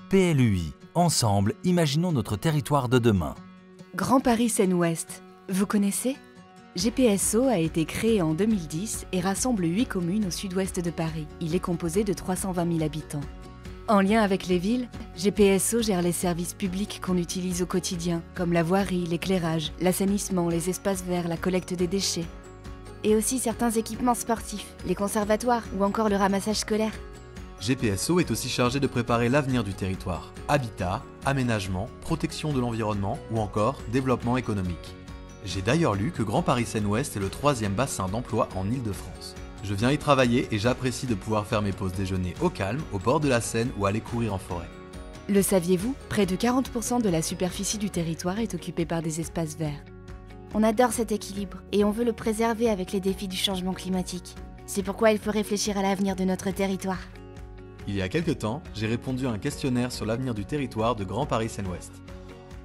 PLUI. Ensemble, imaginons notre territoire de demain. Grand Paris Seine-Ouest, vous connaissez? GPSO a été créé en 2010 et rassemble 8 communes au sud-ouest de Paris. Il est composé de 320 000 habitants. En lien avec les villes, GPSO gère les services publics qu'on utilise au quotidien, comme la voirie, l'éclairage, l'assainissement, les espaces verts, la collecte des déchets. Et aussi certains équipements sportifs, les conservatoires ou encore le ramassage scolaire. GPSO est aussi chargé de préparer l'avenir du territoire. Habitat, aménagement, protection de l'environnement ou encore développement économique. J'ai d'ailleurs lu que Grand Paris Seine-Ouest est le 3e bassin d'emploi en Île-de-France. Je viens y travailler et j'apprécie de pouvoir faire mes pauses déjeuner au calme, au bord de la Seine ou aller courir en forêt. Le saviez-vous? Près de 40% de la superficie du territoire est occupée par des espaces verts. On adore cet équilibre et on veut le préserver avec les défis du changement climatique. C'est pourquoi il faut réfléchir à l'avenir de notre territoire. Il y a quelques temps, j'ai répondu à un questionnaire sur l'avenir du territoire de Grand Paris Seine-Ouest.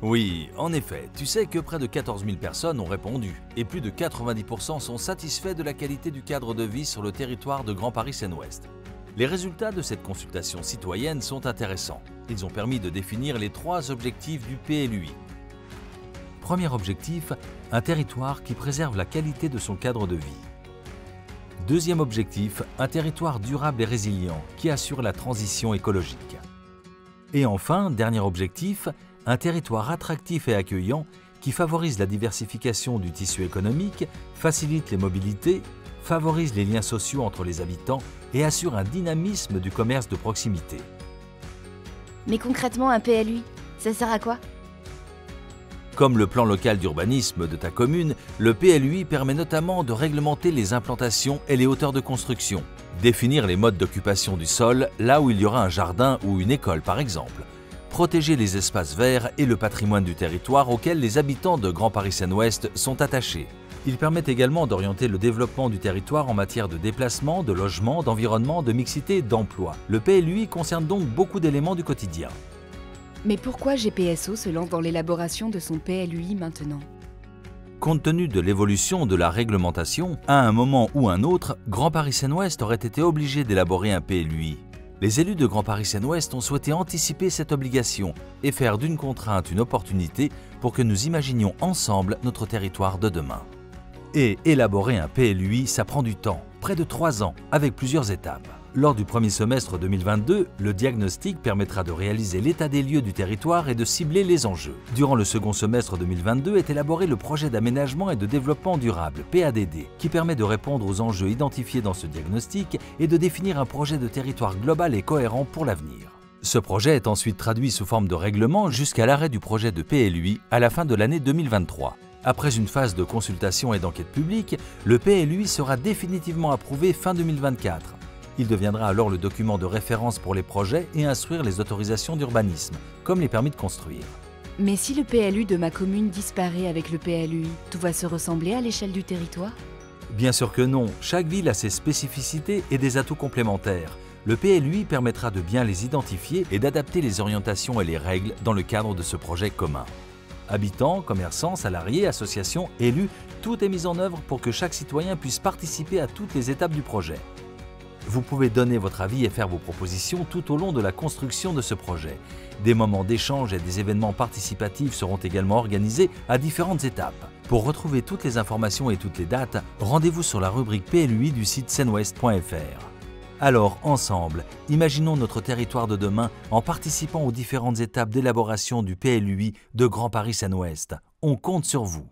Oui, en effet, tu sais que près de 14 000 personnes ont répondu et plus de 90% sont satisfaits de la qualité du cadre de vie sur le territoire de Grand Paris Seine-Ouest. Les résultats de cette consultation citoyenne sont intéressants. Ils ont permis de définir les 3 objectifs du PLUI. Premier objectif, un territoire qui préserve la qualité de son cadre de vie. Deuxième objectif, un territoire durable et résilient qui assure la transition écologique. Et enfin, dernier objectif, un territoire attractif et accueillant qui favorise la diversification du tissu économique, facilite les mobilités, favorise les liens sociaux entre les habitants et assure un dynamisme du commerce de proximité. Mais concrètement, un PLUI, ça sert à quoi? Comme le plan local d'urbanisme de ta commune, le PLUI permet notamment de réglementer les implantations et les hauteurs de construction, définir les modes d'occupation du sol là où il y aura un jardin ou une école par exemple, protéger les espaces verts et le patrimoine du territoire auquel les habitants de Grand Paris Seine-Ouest sont attachés. Il permet également d'orienter le développement du territoire en matière de déplacement, de logement, d'environnement, de mixité et d'emploi. Le PLUI concerne donc beaucoup d'éléments du quotidien. Mais pourquoi GPSO se lance dans l'élaboration de son PLUI maintenant? Compte tenu de l'évolution de la réglementation, à un moment ou un autre, Grand Paris Seine-Ouest aurait été obligé d'élaborer un PLUI. Les élus de Grand Paris Seine-Ouest ont souhaité anticiper cette obligation et faire d'une contrainte une opportunité pour que nous imaginions ensemble notre territoire de demain. Et élaborer un PLUI, ça prend du temps, près de 3 ans, avec plusieurs étapes. Lors du premier semestre 2022, le diagnostic permettra de réaliser l'état des lieux du territoire et de cibler les enjeux. Durant le second semestre 2022 est élaboré le projet d'aménagement et de développement durable, PADD, qui permet de répondre aux enjeux identifiés dans ce diagnostic et de définir un projet de territoire global et cohérent pour l'avenir. Ce projet est ensuite traduit sous forme de règlement jusqu'à l'arrêt du projet de PLUI à la fin de l'année 2023. Après une phase de consultation et d'enquête publique, le PLUI sera définitivement approuvé fin 2024. Il deviendra alors le document de référence pour les projets et instruire les autorisations d'urbanisme, comme les permis de construire. Mais si le PLU de ma commune disparaît avec le PLUI, tout va se ressembler à l'échelle du territoire? Bien sûr que non, chaque ville a ses spécificités et des atouts complémentaires. Le PLUI permettra de bien les identifier et d'adapter les orientations et les règles dans le cadre de ce projet commun. Habitants, commerçants, salariés, associations, élus, tout est mis en œuvre pour que chaque citoyen puisse participer à toutes les étapes du projet. Vous pouvez donner votre avis et faire vos propositions tout au long de la construction de ce projet. Des moments d'échange et des événements participatifs seront également organisés à différentes étapes. Pour retrouver toutes les informations et toutes les dates, rendez-vous sur la rubrique PLUI du site seineouest.fr. Alors, ensemble, imaginons notre territoire de demain en participant aux différentes étapes d'élaboration du PLUI de Grand Paris Seine-Ouest. On compte sur vous.